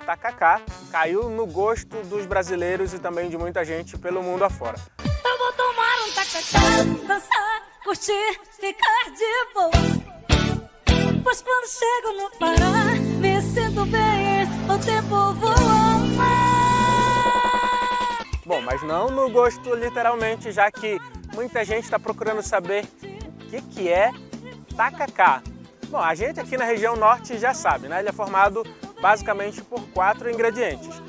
o tacacá caiu no gosto dos brasileiros e também de muita gente pelo mundo afora. Eu vou tomar um tacacá, dançar, curtir, ficar de boa. Pois quando chego no Pará, me sinto bem, o tempo voa. Bom, mas não no gosto literalmente, já que muita gente está procurando saber o que é tacacá. Bom, a gente aqui na região norte já sabe, né? Ele é formado basicamente por 4 ingredientes: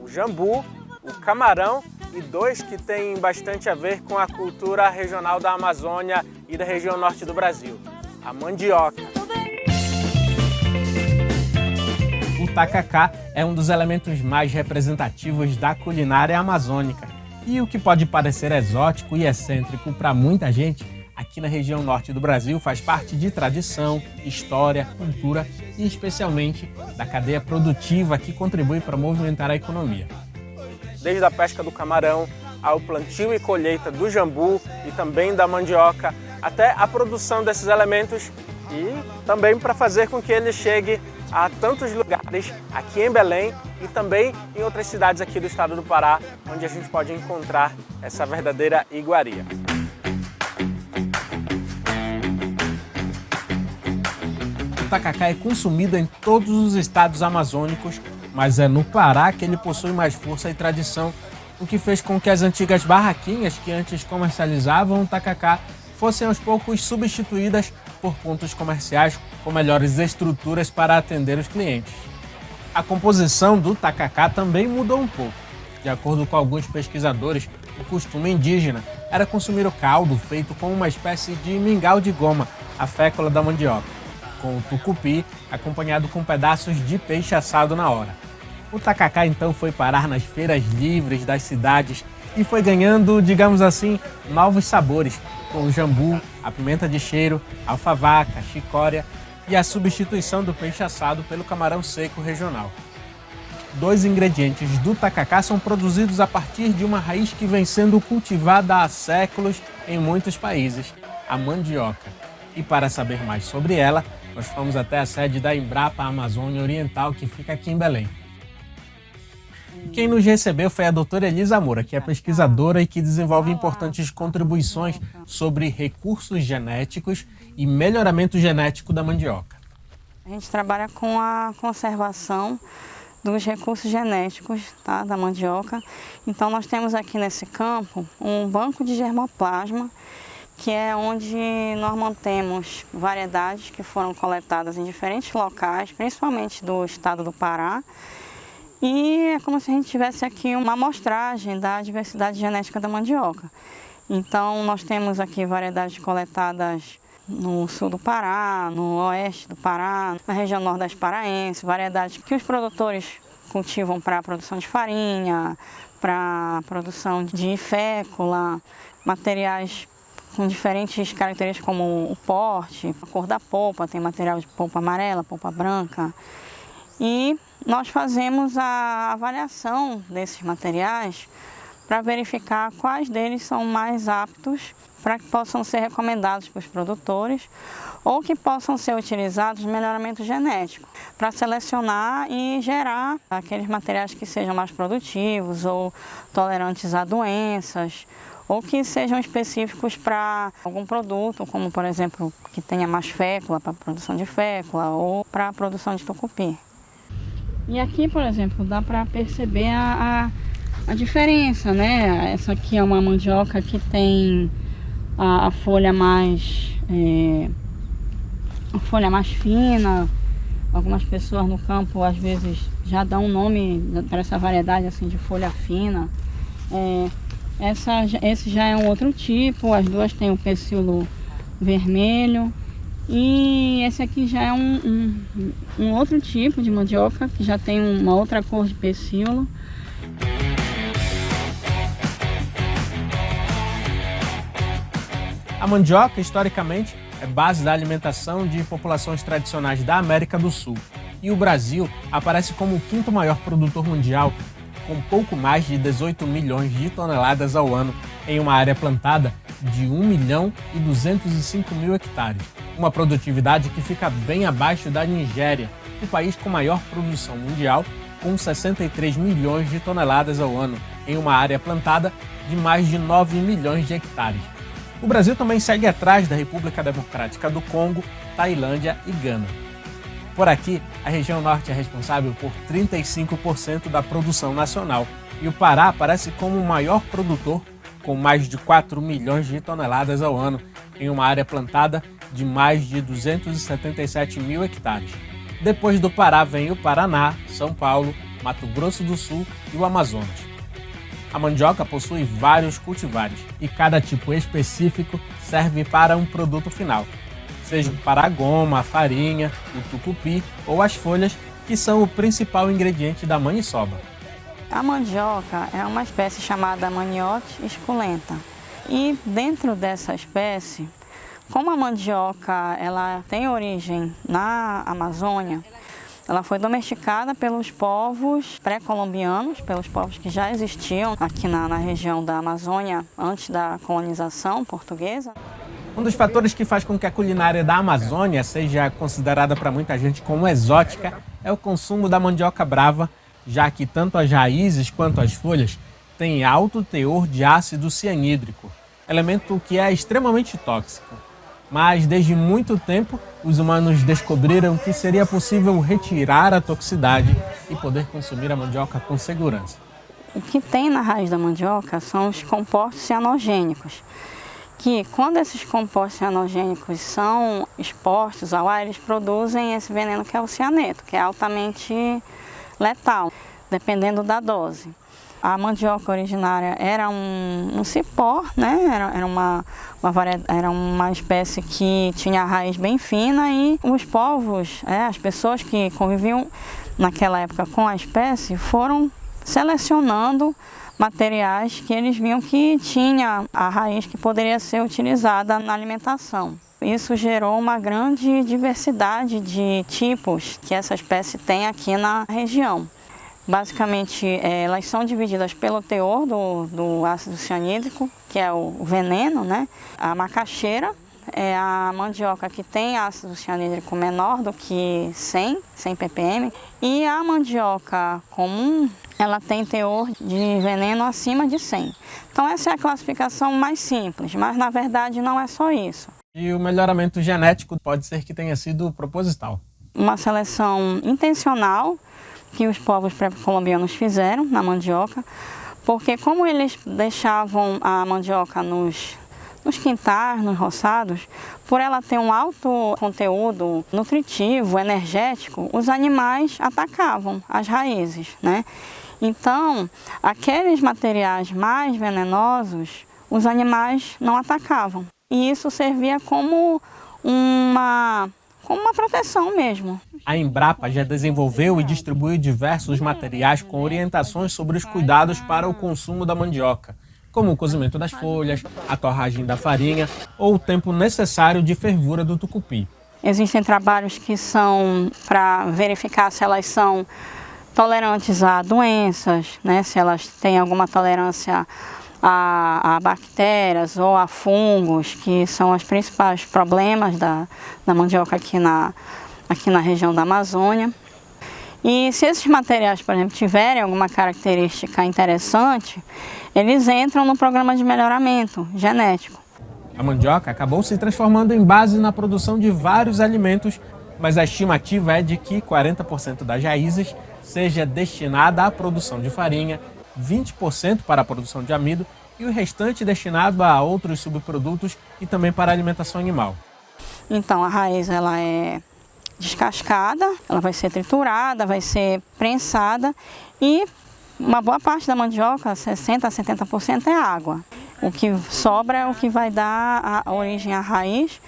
o jambu, o camarão e 2 que têm bastante a ver com a cultura regional da Amazônia e da região norte do Brasil: a mandioca. O tacacá é um dos elementos mais representativos da culinária amazônica. E o que pode parecer exótico e excêntrico para muita gente, aqui na região norte do Brasil faz parte de tradição, história, cultura e especialmente da cadeia produtiva que contribui para movimentar a economia. Desde a pesca do camarão, ao plantio e colheita do jambu e também da mandioca, até a produção desses elementos e também para fazer com que ele chegue a tantos lugares aqui em Belém e também em outras cidades aqui do estado do Pará, onde a gente pode encontrar essa verdadeira iguaria. O tacacá é consumido em todos os estados amazônicos, mas é no Pará que ele possui mais força e tradição, o que fez com que as antigas barraquinhas que antes comercializavam o tacacá fossem aos poucos substituídas por pontos comerciais com melhores estruturas para atender os clientes. A composição do tacacá também mudou um pouco. De acordo com alguns pesquisadores, o costume indígena era consumir o caldo feito com uma espécie de mingau de goma, a fécula da mandioca, com o tucupi acompanhado com pedaços de peixe assado na hora. O tacacá então foi parar nas feiras livres das cidades e foi ganhando, digamos assim, novos sabores, com o jambu, a pimenta de cheiro, a alfavaca, a chicória e a substituição do peixe assado pelo camarão seco regional. 2 ingredientes do tacacá são produzidos a partir de uma raiz que vem sendo cultivada há séculos em muitos países, a mandioca. E para saber mais sobre ela, nós fomos até a sede da Embrapa Amazônia Oriental, que fica aqui em Belém. Quem nos recebeu foi a doutora Elisa Moura, que é pesquisadora e que desenvolve importantes contribuições sobre recursos genéticos e melhoramento genético da mandioca. A gente trabalha com a conservação dos recursos genéticos, tá, da mandioca. Então nós temos aqui nesse campo um banco de germoplasma, que é onde nós mantemos variedades que foram coletadas em diferentes locais, principalmente do estado do Pará. E é como se a gente tivesse aqui uma amostragem da diversidade genética da mandioca. Então nós temos aqui variedades coletadas no sul do Pará, no oeste do Pará, na região nordeste paraense, variedades que os produtores cultivam para a produção de farinha, para a produção de fécula, materiais com diferentes características como o porte, a cor da polpa, tem material de polpa amarela, polpa branca. E nós fazemos a avaliação desses materiais para verificar quais deles são mais aptos para que possam ser recomendados para os produtores ou que possam ser utilizados no melhoramento genético, para selecionar e gerar aqueles materiais que sejam mais produtivos ou tolerantes a doenças, ou que sejam específicos para algum produto, como por exemplo, que tenha mais fécula, para a produção de fécula ou para a produção de tucupi. E aqui, por exemplo, dá para perceber a diferença, né? Essa aqui é uma mandioca que tem a folha mais fina. Algumas pessoas no campo às vezes já dão um nome para essa variedade assim de folha fina. Esse já é um outro tipo, as duas têm o pecíolo vermelho. E esse aqui já é um outro tipo de mandioca, que já tem uma outra cor de pecíolo. A mandioca, historicamente, é base da alimentação de populações tradicionais da América do Sul. E o Brasil aparece como o 5º maior produtor mundial, com pouco mais de 18 milhões de toneladas ao ano, em uma área plantada de 1.205.000 hectares. Uma produtividade que fica bem abaixo da Nigéria, o país com maior produção mundial com 63 milhões de toneladas ao ano, em uma área plantada de mais de 9 milhões de hectares. O Brasil também segue atrás da República Democrática do Congo, Tailândia e Gana. Por aqui, a região norte é responsável por 35% da produção nacional e o Pará aparece como o maior produtor, com mais de 4 milhões de toneladas ao ano, em uma área plantada de mais de 277 mil hectares. Depois do Pará vem o Paraná, São Paulo, Mato Grosso do Sul e o Amazonas. A mandioca possui vários cultivares e cada tipo específico serve para um produto final, seja para a goma, a farinha, o tucupi ou as folhas, que são o principal ingrediente da maniçoba. A mandioca é uma espécie chamada Maniote esculenta. E dentro dessa espécie, como a mandioca ela tem origem na Amazônia, ela foi domesticada pelos povos pré-colombianos, pelos povos que já existiam aqui na região da Amazônia antes da colonização portuguesa. Um dos fatores que faz com que a culinária da Amazônia seja considerada para muita gente como exótica é o consumo da mandioca brava, já que tanto as raízes quanto as folhas têm alto teor de ácido cianídrico, elemento que é extremamente tóxico. Mas desde muito tempo, os humanos descobriram que seria possível retirar a toxicidade e poder consumir a mandioca com segurança. O que tem na raiz da mandioca são os compostos cianogênicos, que quando esses compostos cianogênicos são expostos ao ar, eles produzem esse veneno que é o cianeto, que é altamente letal, dependendo da dose. A mandioca originária era um cipó, né? Era uma espécie que tinha a raiz bem fina e os povos, as pessoas que conviviam naquela época com a espécie foram selecionando materiais que eles viam que tinha a raiz que poderia ser utilizada na alimentação. Isso gerou uma grande diversidade de tipos que essa espécie tem aqui na região. Basicamente, elas são divididas pelo teor do ácido cianídrico, que é o veneno, né? A macaxeira é a mandioca que tem ácido cianídrico menor do que 100 ppm. E a mandioca comum, ela tem teor de veneno acima de 100. Então essa é a classificação mais simples, mas na verdade não é só isso. E o melhoramento genético pode ser que tenha sido proposital. Uma seleção intencional que os povos pré-colombianos fizeram na mandioca, porque como eles deixavam a mandioca nos quintais, nos roçados, por ela ter um alto conteúdo nutritivo, energético, os animais atacavam as raízes, né? Então, aqueles materiais mais venenosos, os animais não atacavam. E isso servia como uma proteção mesmo. A Embrapa já desenvolveu e distribuiu diversos materiais com orientações sobre os cuidados para o consumo da mandioca, como o cozimento das folhas, a torragem da farinha ou o tempo necessário de fervura do tucupi. Existem trabalhos que são para verificar se elas são tolerantes a doenças, né? Se elas têm alguma tolerância a bactérias ou a fungos, que são os principais problemas da mandioca aqui na região da Amazônia. E se esses materiais, por exemplo, tiverem alguma característica interessante, eles entram no programa de melhoramento genético. A mandioca acabou se transformando em base na produção de vários alimentos, mas a estimativa é de que 40% das raízes seja destinada à produção de farinha, 20% para a produção de amido e o restante destinado a outros subprodutos e também para a alimentação animal. Então a raiz ela é descascada, ela vai ser triturada, vai ser prensada e uma boa parte da mandioca, 60% a 70% é água. O que sobra é o que vai dar a origem à raiz.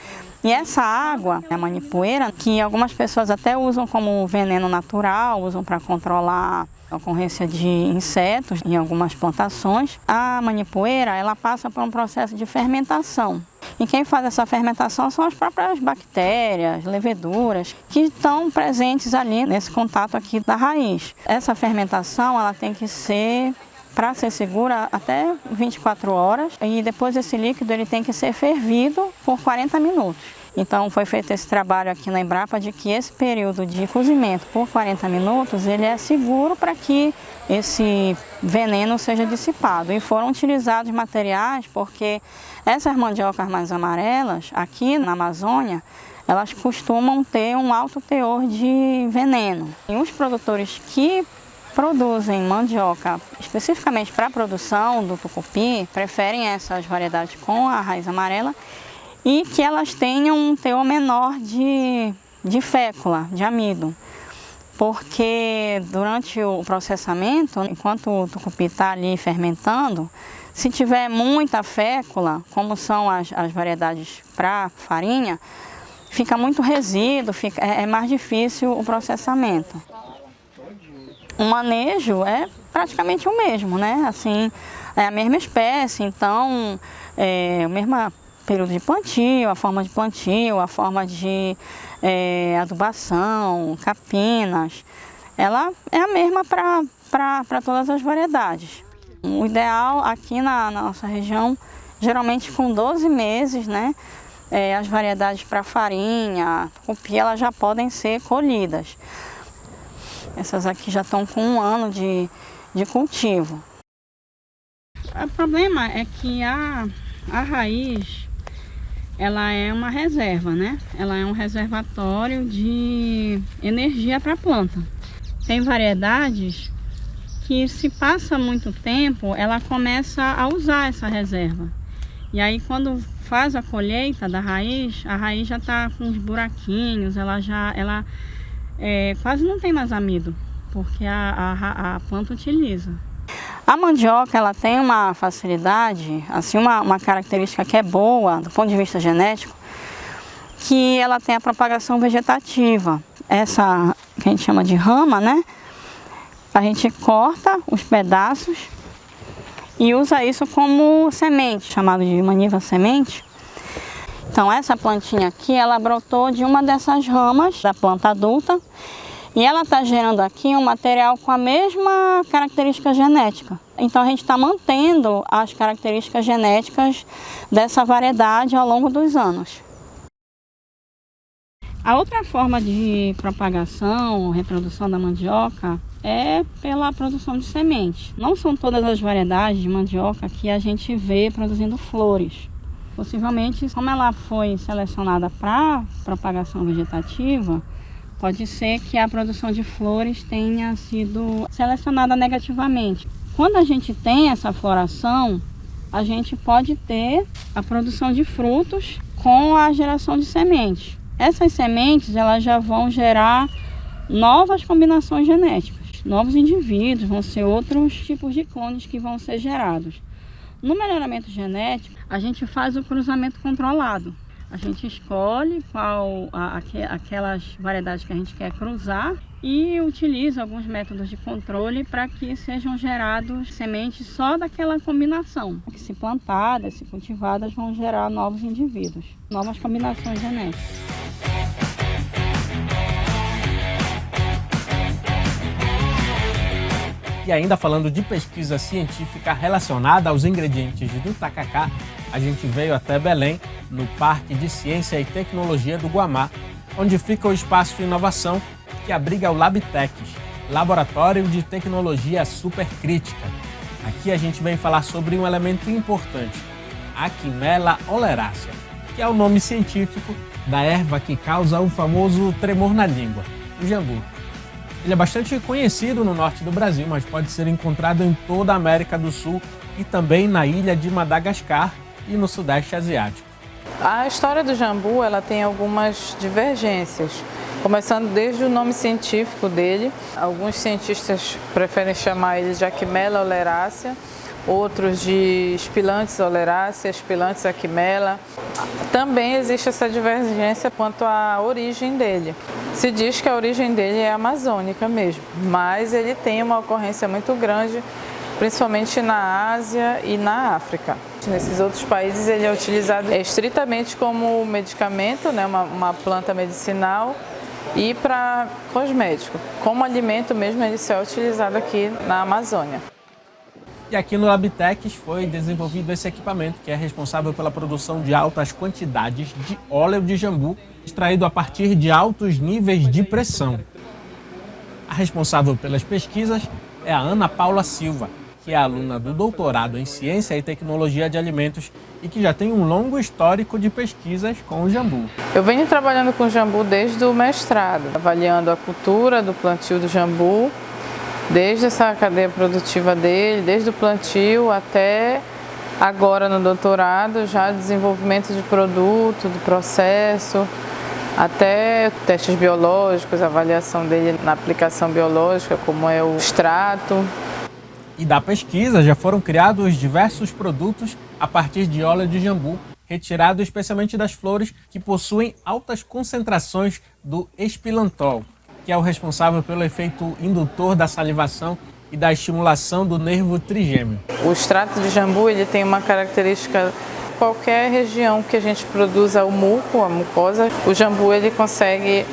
E essa água, a manipoeira, que algumas pessoas até usam como veneno natural, usam para controlar a ocorrência de insetos em algumas plantações. A manipoeira, ela passa por um processo de fermentação. E quem faz essa fermentação são as próprias bactérias, leveduras, que estão presentes ali nesse contato aqui da raiz. Essa fermentação, ela tem que ser, para ser segura, até 24 horas. E depois esse líquido ele tem que ser fervido por 40 minutos. Então foi feito esse trabalho aqui na Embrapa de que esse período de cozimento por 40 minutos ele é seguro para que esse veneno seja dissipado. E foram utilizados materiais porque essas mandiocas mais amarelas aqui na Amazônia, elas costumam ter um alto teor de veneno. E os produtores que produzem mandioca especificamente para a produção do tucupi preferem essas variedades com a raiz amarela e que elas tenham um teor menor de fécula, de amido. Porque durante o processamento, enquanto o tucupi está ali fermentando, se tiver muita fécula, como são as variedades para farinha, fica muito resíduo, é mais difícil o processamento. O manejo é praticamente o mesmo, né? Assim, é a mesma espécie, então o mesmo período de plantio, a forma de adubação, capinas, ela é a mesma para todas as variedades. O ideal aqui na nossa região, geralmente com 12 meses, né? As variedades para farinha, tucupi, elas já podem ser colhidas. Essas aqui já estão com 1 ano de cultivo. O problema é que a raiz, ela é uma reserva, né? Ela é um reservatório de energia para a planta. Tem variedades que, se passa muito tempo, ela começa a usar essa reserva. E aí, quando faz a colheita da raiz, a raiz já está com uns buraquinhos, ela quase não tem mais amido, porque a planta utiliza. A mandioca, ela tem uma facilidade, assim, uma característica que é boa do ponto de vista genético, que ela tem a propagação vegetativa. Essa que a gente chama de rama, né? A gente corta os pedaços e usa isso como semente, chamado de maniva semente. Então essa plantinha aqui, ela brotou de uma dessas ramas da planta adulta e ela está gerando aqui um material com a mesma característica genética. Então a gente está mantendo as características genéticas dessa variedade ao longo dos anos. A outra forma de propagação, reprodução da mandioca é pela produção de semente. Não são todas as variedades de mandioca que a gente vê produzindo flores. Possivelmente, como ela foi selecionada para propagação vegetativa, pode ser que a produção de flores tenha sido selecionada negativamente. Quando a gente tem essa floração, a gente pode ter a produção de frutos com a geração de sementes. Essas sementes, elas já vão gerar novas combinações genéticas, novos indivíduos, vão ser outros tipos de clones que vão ser gerados. No melhoramento genético, a gente faz o cruzamento controlado. A gente escolhe aquelas variedades que a gente quer cruzar e utiliza alguns métodos de controle para que sejam gerados sementes só daquela combinação. Que se plantadas, se cultivadas, vão gerar novos indivíduos, novas combinações genéticas. E ainda falando de pesquisa científica relacionada aos ingredientes do tacacá, a gente veio até Belém, no Parque de Ciência e Tecnologia do Guamá, onde fica o espaço de inovação que abriga o Labtecs, Laboratório de Tecnologia Supercrítica. Aqui a gente vem falar sobre um elemento importante, a Quimella oleracea, que é o nome científico da erva que causa o famoso tremor na língua, o jambu. Ele é bastante conhecido no norte do Brasil, mas pode ser encontrado em toda a América do Sul e também na ilha de Madagascar e no Sudeste Asiático. A história do jambu, ela tem algumas divergências, começando desde o nome científico dele. Alguns cientistas preferem chamar ele de Quimella oleracea, outros de Spilanthes oleracea, Spilanthes aquimella. Também existe essa divergência quanto à origem dele. Se diz que a origem dele é amazônica mesmo, mas ele tem uma ocorrência muito grande, principalmente na Ásia e na África. Nesses outros países ele é utilizado estritamente como medicamento, né, uma planta medicinal, e para cosmético. Como alimento mesmo ele só é utilizado aqui na Amazônia. E aqui no Labtex foi desenvolvido esse equipamento, que é responsável pela produção de altas quantidades de óleo de jambu, extraído a partir de altos níveis de pressão. A responsável pelas pesquisas é a Ana Paula Silva, que é aluna do doutorado em Ciência e Tecnologia de Alimentos e que já tem um longo histórico de pesquisas com o jambu. Eu venho trabalhando com jambu desde o mestrado, avaliando a cultura do plantio do jambu, desde essa cadeia produtiva dele, desde o plantio até agora no doutorado, já desenvolvimento de produto, do processo, até testes biológicos, avaliação dele na aplicação biológica, como é o extrato. E da pesquisa já foram criados diversos produtos a partir de óleo de jambu, retirado especialmente das flores que possuem altas concentrações do espilantol, que é o responsável pelo efeito indutor da salivação e da estimulação do nervo trigêmeo. O extrato de jambu ele tem uma característica, qualquer região que a gente produza o muco, a mucosa, o jambu ele consegue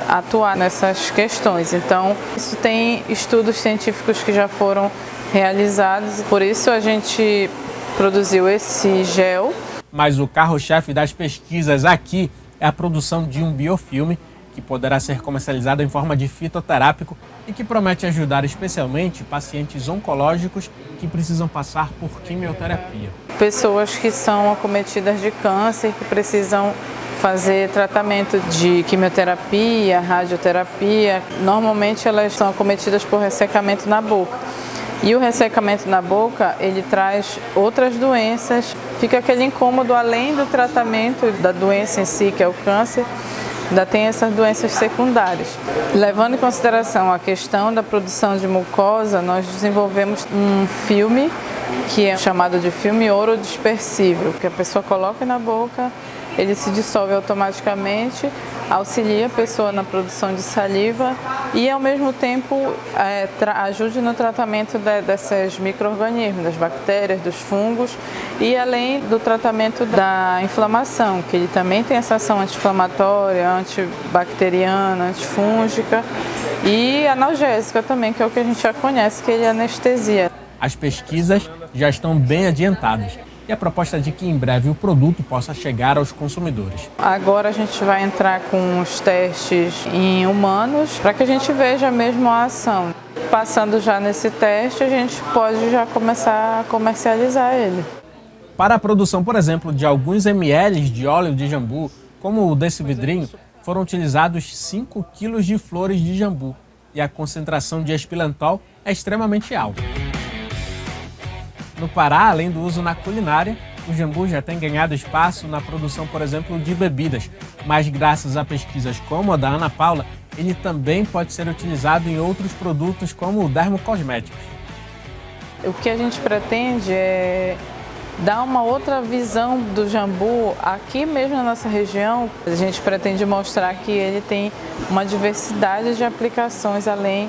atuar nessas questões. Então, isso tem estudos científicos que já foram realizados, por isso a gente produziu esse gel. Mas o carro-chefe das pesquisas aqui é a produção de um biofilme que poderá ser comercializado em forma de fitoterápico e que promete ajudar especialmente pacientes oncológicos que precisam passar por quimioterapia. Pessoas que são acometidas de câncer, que precisam fazer tratamento de quimioterapia, radioterapia, normalmente elas são acometidas por ressecamento na boca. E o ressecamento na boca, ele traz outras doenças, fica aquele incômodo além do tratamento da doença em si, que é o câncer, ainda tem essas doenças secundárias. Levando em consideração a questão da produção de mucosa, nós desenvolvemos um filme que é chamado de filme orodispersível, que a pessoa coloca na boca, ele se dissolve automaticamente, auxilia a pessoa na produção de saliva e, ao mesmo tempo, ajude no tratamento desses micro-organismos, das bactérias, dos fungos e além do tratamento da inflamação, que ele também tem essa ação anti-inflamatória, antibacteriana, antifúngica e analgésica também, que é o que a gente já conhece, que ele anestesia. As pesquisas já estão bem adiantadas e a proposta é de que em breve o produto possa chegar aos consumidores. Agora a gente vai entrar com os testes em humanos para que a gente veja mesmo a ação. Passando já nesse teste, a gente pode já começar a comercializar ele. Para a produção, por exemplo, de alguns ml de óleo de jambu, como o desse vidrinho, foram utilizados 5 kg de flores de jambu e a concentração de espilantol é extremamente alta. No Pará, além do uso na culinária, o jambu já tem ganhado espaço na produção, por exemplo, de bebidas, mas graças a pesquisas como a da Ana Paula, ele também pode ser utilizado em outros produtos como dermocosméticos. O que a gente pretende é dar uma outra visão do jambu aqui mesmo na nossa região. A gente pretende mostrar que ele tem uma diversidade de aplicações além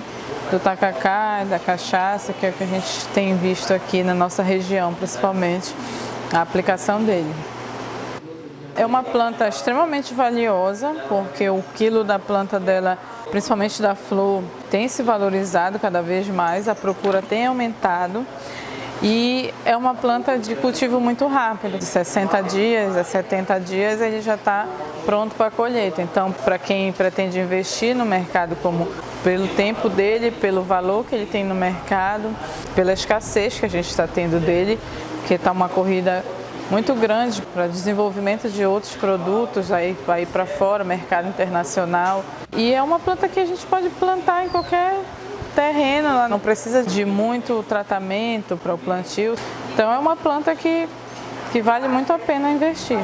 do tacacá, da cachaça, que é o que a gente tem visto aqui na nossa região, principalmente, a aplicação dele. É uma planta extremamente valiosa, porque o quilo da planta dela, principalmente da flor, tem se valorizado cada vez mais, a procura tem aumentado. E é uma planta de cultivo muito rápido, de 60 dias a 70 dias ele já está pronto para a colheita. Então, para quem pretende investir no mercado, como pelo tempo dele, pelo valor que ele tem no mercado, pela escassez que a gente está tendo dele, que está uma corrida muito grande para desenvolvimento de outros produtos aí para fora, mercado internacional. E é uma planta que a gente pode plantar em qualquer terreno, ela não precisa de muito tratamento para o plantio, então é uma planta que vale muito a pena investir.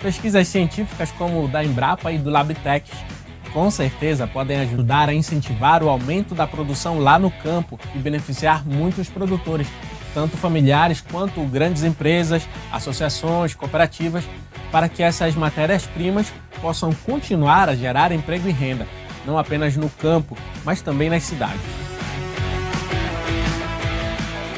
Pesquisas científicas como o da Embrapa e do Labtex com certeza podem ajudar a incentivar o aumento da produção lá no campo e beneficiar muitos produtores, tanto familiares quanto grandes empresas, associações, cooperativas, para que essas matérias-primas possam continuar a gerar emprego e renda, não apenas no campo, mas também nas cidades.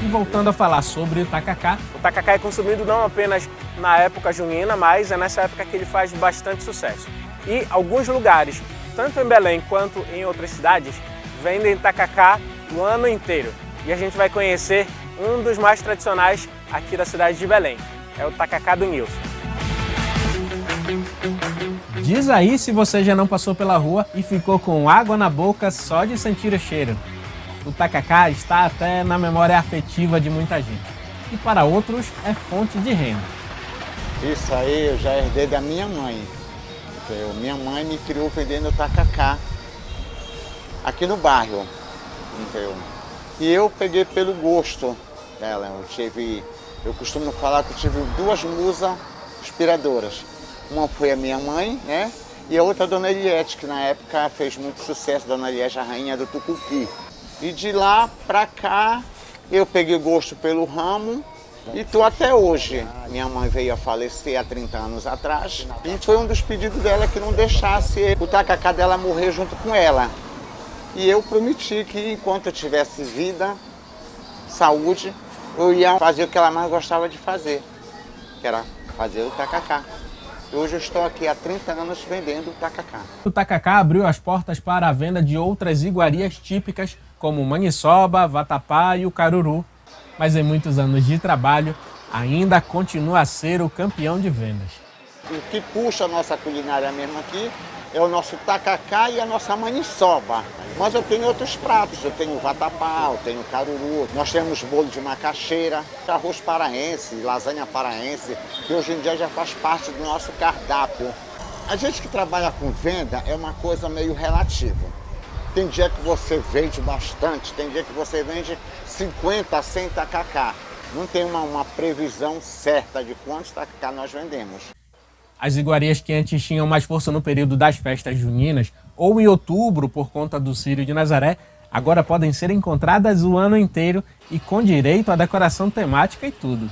E voltando a falar sobre o tacacá é consumido não apenas na época junina, mas é nessa época que ele faz bastante sucesso. E alguns lugares, tanto em Belém quanto em outras cidades, vendem tacacá o ano inteiro. E a gente vai conhecer um dos mais tradicionais aqui da cidade de Belém. É o tacacá do Nilson. Diz aí se você já não passou pela rua e ficou com água na boca só de sentir o cheiro. O tacacá está até na memória afetiva de muita gente. E para outros é fonte de renda. Isso aí eu já herdei da minha mãe. Minha mãe me criou vendendo tacacá aqui no bairro. Entendeu? E eu peguei pelo gosto dela. Eu costumo falar que eu tive duas musas inspiradoras. Uma foi a minha mãe, né? E a outra a Dona Eliette, que na época fez muito sucesso, Dona Eliette, a rainha do tucupi. E de lá pra cá eu peguei gosto pelo ramo e tô até hoje. Minha mãe veio a falecer há 30 anos atrás e foi um dos pedidos dela que não deixasse o tacacá dela morrer junto com ela. E eu prometi que enquanto eu tivesse vida, saúde, eu ia fazer o que ela mais gostava de fazer, que era fazer o tacacá. E hoje eu estou aqui há 30 anos vendendo o tacacá. O tacacá abriu as portas para a venda de outras iguarias típicas, como o maniçoba, vatapá e o caruru. Mas em muitos anos de trabalho, ainda continua a ser o campeão de vendas. O que puxa a nossa culinária mesmo aqui é o nosso tacacá e a nossa maniçoba. Mas eu tenho outros pratos, eu tenho vatapá, eu tenho caruru, nós temos bolo de macaxeira, arroz paraense, lasanha paraense, que hoje em dia já faz parte do nosso cardápio. A gente que trabalha com venda é uma coisa meio relativa. Tem dia que você vende bastante, tem dia que você vende 50, 100 tacacá. Não tem uma previsão certa de quantos tacacá nós vendemos. As iguarias que antes tinham mais força no período das festas juninas ou em outubro por conta do Círio de Nazaré, agora podem ser encontradas o ano inteiro e com direito à decoração temática e tudo.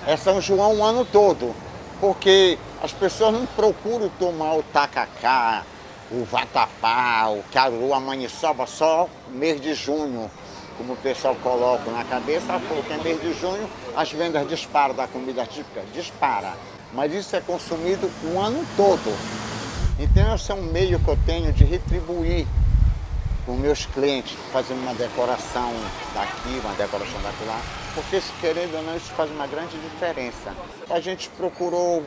É São João o ano todo, porque as pessoas não procuram tomar o tacacá, o vatapá, o caruru, a maniçoba só mês de junho, como o pessoal coloca na cabeça, porque é mês de junho as vendas disparam da comida típica, dispara. Mas isso é consumido o ano todo. Então esse é um meio que eu tenho de retribuir com meus clientes, fazendo uma decoração daqui, uma decoração daquela, porque se querendo ou não, isso faz uma grande diferença. A gente procurou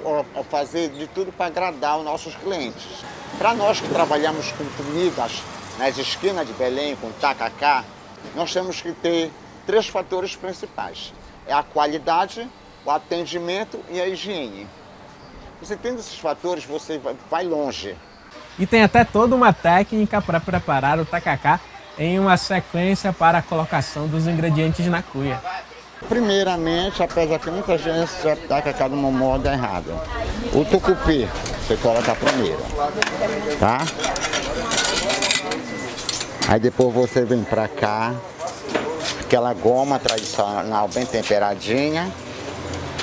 fazer de tudo para agradar os nossos clientes. Para nós que trabalhamos com comidas nas esquinas de Belém, com tacacá, nós temos que ter 3 fatores principais. É a qualidade, o atendimento e a higiene. Você tendo esses fatores, você vai longe. E tem até toda uma técnica para preparar o tacacá em uma sequência para a colocação dos ingredientes na cuia. Primeiramente, apesar que muita gente já tacacá de uma moda errada. O tucupi, você coloca primeiro, tá? Aí depois você vem pra cá, aquela goma tradicional bem temperadinha,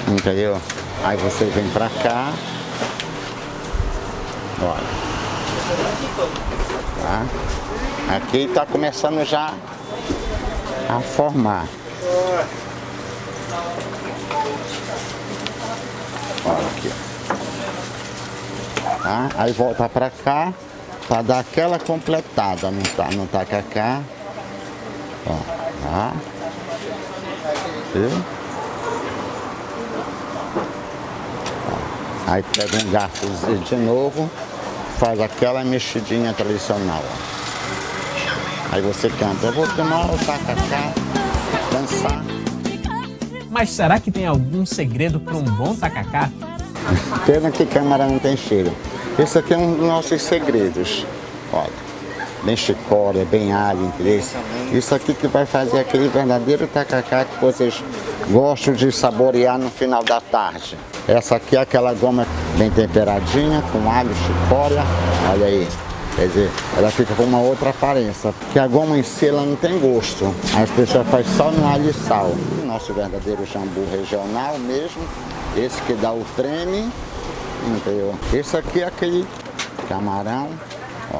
entendeu? Aí você vem pra cá, olha. Tá? Aqui tá começando já a formar. Olha aqui. Tá? Aí volta pra cá para dar aquela completada no tacacá. Ó, tá? Viu? Aí pega um garfo de novo, faz aquela mexidinha tradicional. Ó. Aí você canta, eu vou tomar o tacacá, dançar. Mas será que tem algum segredo para um bom tacacá? Pena que câmara não tem cheiro. Esse aqui é um dos nossos segredos. Olha, bem chicória, bem alho, entendeu? Isso aqui que vai fazer aquele verdadeiro tacacá que vocês gostam de saborear no final da tarde. Essa aqui é aquela goma bem temperadinha, com alho, chicória, olha aí. Quer dizer, ela fica com uma outra aparência, porque a goma em si ela não tem gosto. As pessoas fazem só no alho e sal. Nosso verdadeiro jambu regional mesmo, esse que dá o treme, entendeu? Esse aqui é aquele camarão, ó,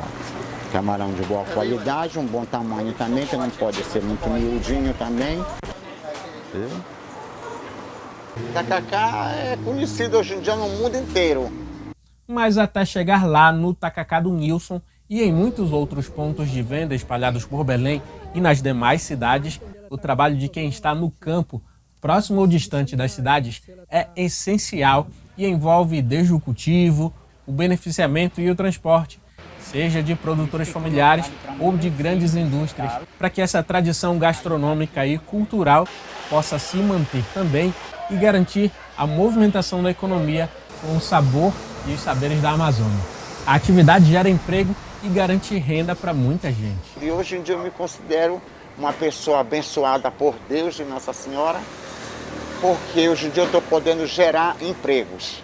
camarão de boa qualidade, um bom tamanho também, que não pode ser muito miudinho também. Viu? Tacacá é conhecido hoje em dia no mundo inteiro. Mas até chegar lá no tacacá do Nilson, E em muitos outros pontos de venda espalhados por Belém e nas demais cidades, o trabalho de quem está no campo, próximo ou distante das cidades, é essencial e envolve desde o cultivo, o beneficiamento e o transporte, seja de produtores familiares ou de grandes indústrias, para que essa tradição gastronômica e cultural possa se manter também e garantir a movimentação da economia com o sabor e os saberes da Amazônia. A atividade gera emprego e garante renda para muita gente. E hoje em dia eu me considero uma pessoa abençoada por Deus e Nossa Senhora, porque hoje em dia eu estou podendo gerar empregos.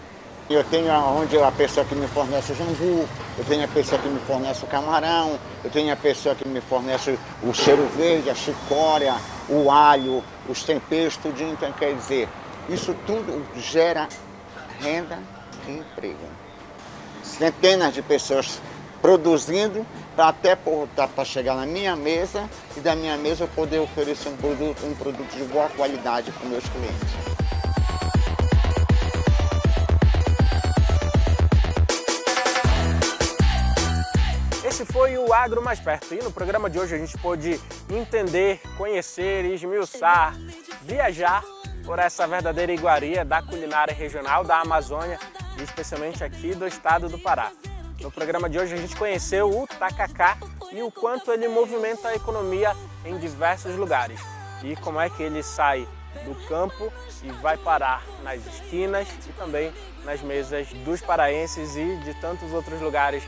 Eu tenho onde a pessoa que me fornece o jambu, eu tenho a pessoa que me fornece o camarão, eu tenho a pessoa que me fornece o cheiro verde, a chicória, o alho, os temperos, tudinho. Então quer dizer, isso tudo gera renda e emprego. Centenas de pessoas produzindo para chegar na minha mesa e da minha mesa eu poder oferecer um produto de boa qualidade para os meus clientes. Esse foi o Agro Mais Perto, e no programa de hoje a gente pôde entender, conhecer, esmiuçar, viajar por essa verdadeira iguaria da culinária regional da Amazônia, e especialmente aqui do estado do Pará. No programa de hoje a gente conheceu o tacacá e o quanto ele movimenta a economia em diversos lugares, e como é que ele sai do campo e vai parar nas esquinas e também nas mesas dos paraenses e de tantos outros lugares.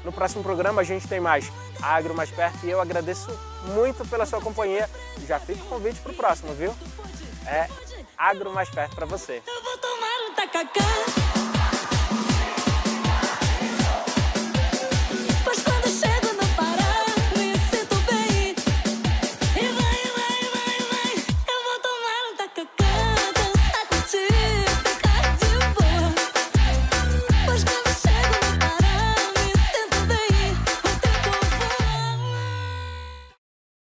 No próximo programa a gente tem mais Agro Mais Perto e eu agradeço muito pela sua companhia. Já fica o convite para o próximo, viu? É Agro Mais Perto para você. Eu vou tomar um tacacá.